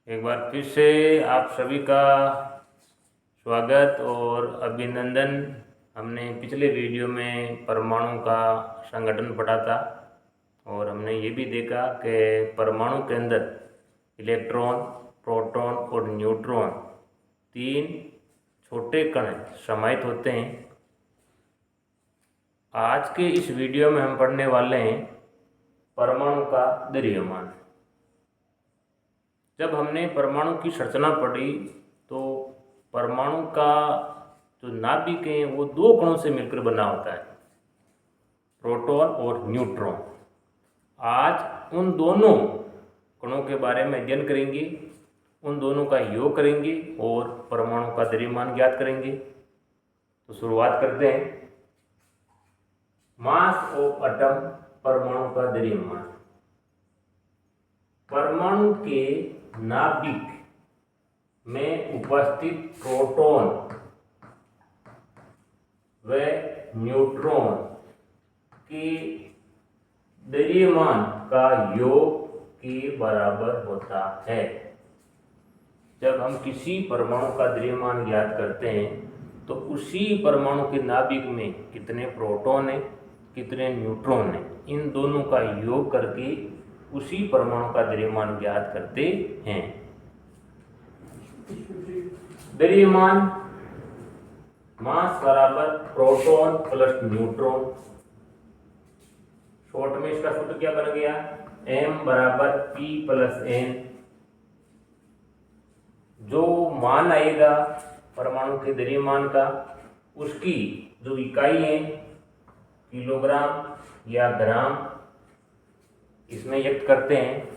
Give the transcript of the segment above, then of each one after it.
एक बार फिर से आप सभी का स्वागत और अभिनंदन। हमने पिछले वीडियो में परमाणु का संगठन पढ़ा था और हमने ये भी देखा कि परमाणु के अंदर इलेक्ट्रॉन, प्रोटॉन और न्यूट्रॉन तीन छोटे कण समाहित होते हैं। आज के इस वीडियो में हम पढ़ने वाले हैं परमाणु का द्रव्यमान। जब हमने परमाणु की संरचना पढ़ी तो परमाणु का जो नाभिक है वो दो कणों से मिलकर बना होता है, प्रोटॉन और न्यूट्रॉन। आज उन दोनों कणों के बारे में अध्ययन करेंगे, उन दोनों का योग करेंगे और परमाणु का द्रव्यमान ज्ञात करेंगे। तो शुरुआत करते हैं। मास ऑफ एटम, परमाणु का द्रव्यमान। परमाणु के नाभिक में उपस्थित प्रोटॉन व न्यूट्रॉन के द्रव्यमान का योग के बराबर होता है। जब हम किसी परमाणु का द्रव्यमान ज्ञात करते हैं तो उसी परमाणु के नाभिक में कितने प्रोटॉन हैं, कितने न्यूट्रॉन हैं, इन दोनों का योग करके उसी परमाणु का द्रव्यमान ज्ञात करते हैं। द्रव्यमान मास बराबर प्रोटॉन प्लस न्यूट्रॉन। शॉर्ट में इसका सूत्र क्या बन गया? m बराबर p प्लस n। जो मान आएगा परमाणु के द्रव्यमान का, उसकी जो इकाई है किलोग्राम या ग्राम, इसमें व्यक्त करते हैं।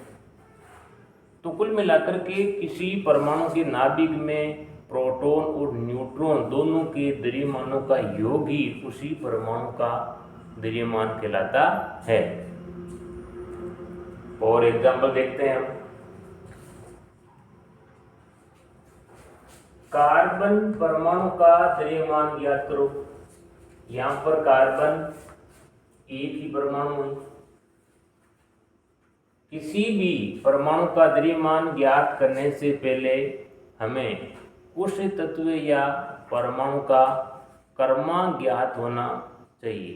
तो कुल मिलाकर के किसी परमाणु के नाभिक में प्रोटॉन और न्यूट्रॉन दोनों के द्रव्यमानों का योग ही उसी परमाणु का द्रव्यमान कहलाता है। और एग्जांपल देखते हैं हम। कार्बन परमाणु का द्रव्यमान ज्ञात करो। यहां पर कार्बन एक ही परमाणु है। किसी भी परमाणु का द्रव्यमान ज्ञात करने से पहले हमें उस तत्व या परमाणु का क्रमांक ज्ञात होना चाहिए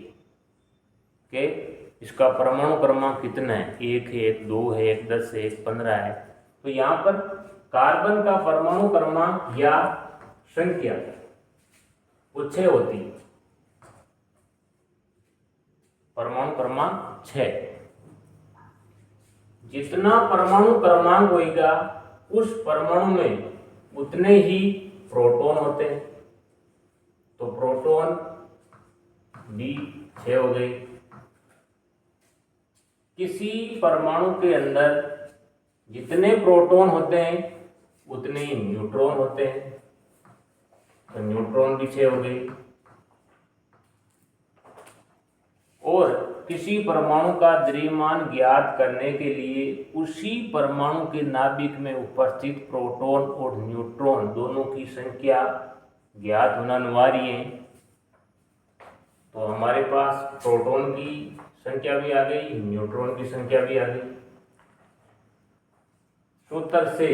कि इसका परमाणु क्रमांक कितना है, 1 है, 1 2 है, 1 10 है, 1 15 है। तो यहाँ पर कार्बन का परमाणु क्रमांक या संख्या वो 6 होती है। परमाणु क्रमांक 6। जितना परमाणु क्रमांक होगा उस परमाणु में उतने ही प्रोटॉन होते हैं। तो प्रोटॉन भी 6 हो गए। किसी परमाणु के अंदर जितने प्रोटॉन होते हैं उतने ही न्यूट्रॉन होते हैं। तो न्यूट्रॉन भी 6 हो गए। और किसी परमाणु का द्रव्यमान ज्ञात करने के लिए उसी परमाणु के नाभिक में उपस्थित प्रोटॉन और न्यूट्रॉन दोनों की संख्या ज्ञात होना अनिवार्य है। तो हमारे पास प्रोटॉन की संख्या भी आ गई, न्यूट्रॉन की संख्या भी आ गई। सूत्र से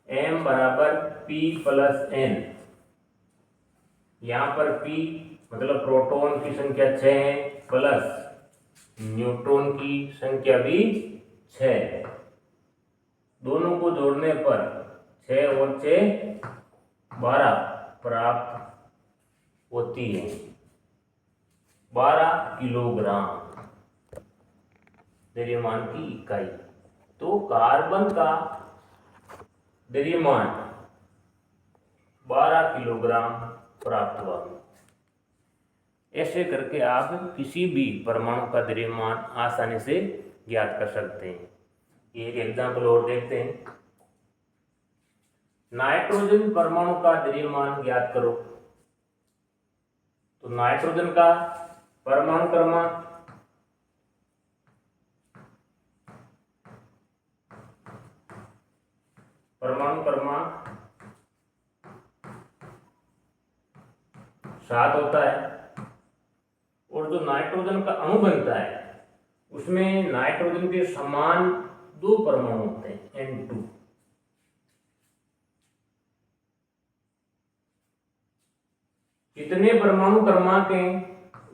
m बराबर p प्लस n। यहां पर p मतलब प्रोटॉन की संख्या 6 है प्लस न्यूट्रॉन की संख्या भी 6। दोनों को जोड़ने पर 6 और 6 12 प्राप्त होती है। 12 किलोग्राम द्रव्यमान की इकाई। तो कार्बन का द्रव्यमान 12 किलोग्राम प्राप्त हुआ। ऐसे करके आप किसी भी परमाणु का द्रव्यमान आसानी से ज्ञात कर सकते हैं। एक एग्जांपल और देखते हैं। नाइट्रोजन परमाणु का द्रव्यमान ज्ञात करो। तो नाइट्रोजन का परमाणु क्रमांक परमाणु क्रमांक 7 होता है। और जो नाइट्रोजन का अणु बनता है उसमें नाइट्रोजन के समान दो परमाणु होते हैं N2। जितने परमाणु क्रमांक हैं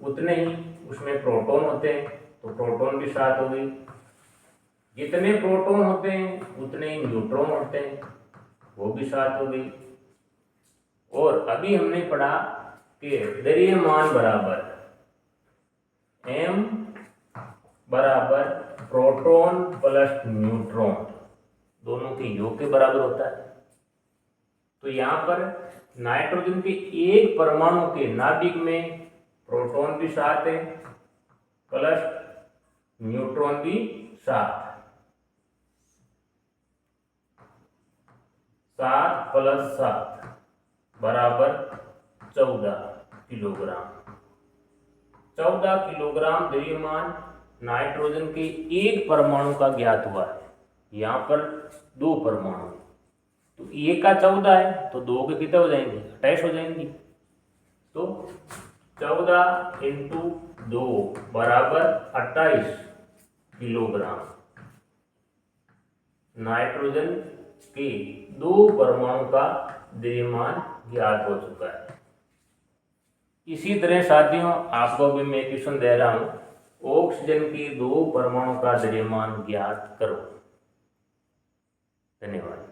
उतने ही उसमें प्रोटॉन होते हैं, तो प्रोटॉन भी 7 हो गई। जितने प्रोटॉन होते हैं उतने ही न्यूट्रॉन होते हैं, वो भी 7 हो गई। और अभी हमने पढ़ा कि द्रव्यमान बराबर m बराबर प्रोटॉन प्लस न्यूट्रॉन, दोनों के योग के बराबर होता है। तो यहाँ पर नाइट्रोजन के एक परमाणु के नाभिक में प्रोटॉन भी 7 है प्लस न्यूट्रॉन भी 7, 7 प्लस 7 बराबर 14 किलोग्राम। 14 किलोग्राम द्रव्यमान नाइट्रोजन के एक परमाणु का ज्ञात हुआ है। यहाँ पर दो परमाणु, तो एक का 14 है तो दो के कितने हो जाएंगे, 28 हो जाएंगी। तो 14 इंटू 2 बराबर 28 किलोग्राम नाइट्रोजन के दो परमाणु का द्रव्यमान ज्ञात हो चुका है। इसी तरह साथियों आपको भी मैं क्वेश्चन दे रहा हूं, ऑक्सीजन के दो परमाणु का द्रव्यमान ज्ञात करो। धन्यवाद।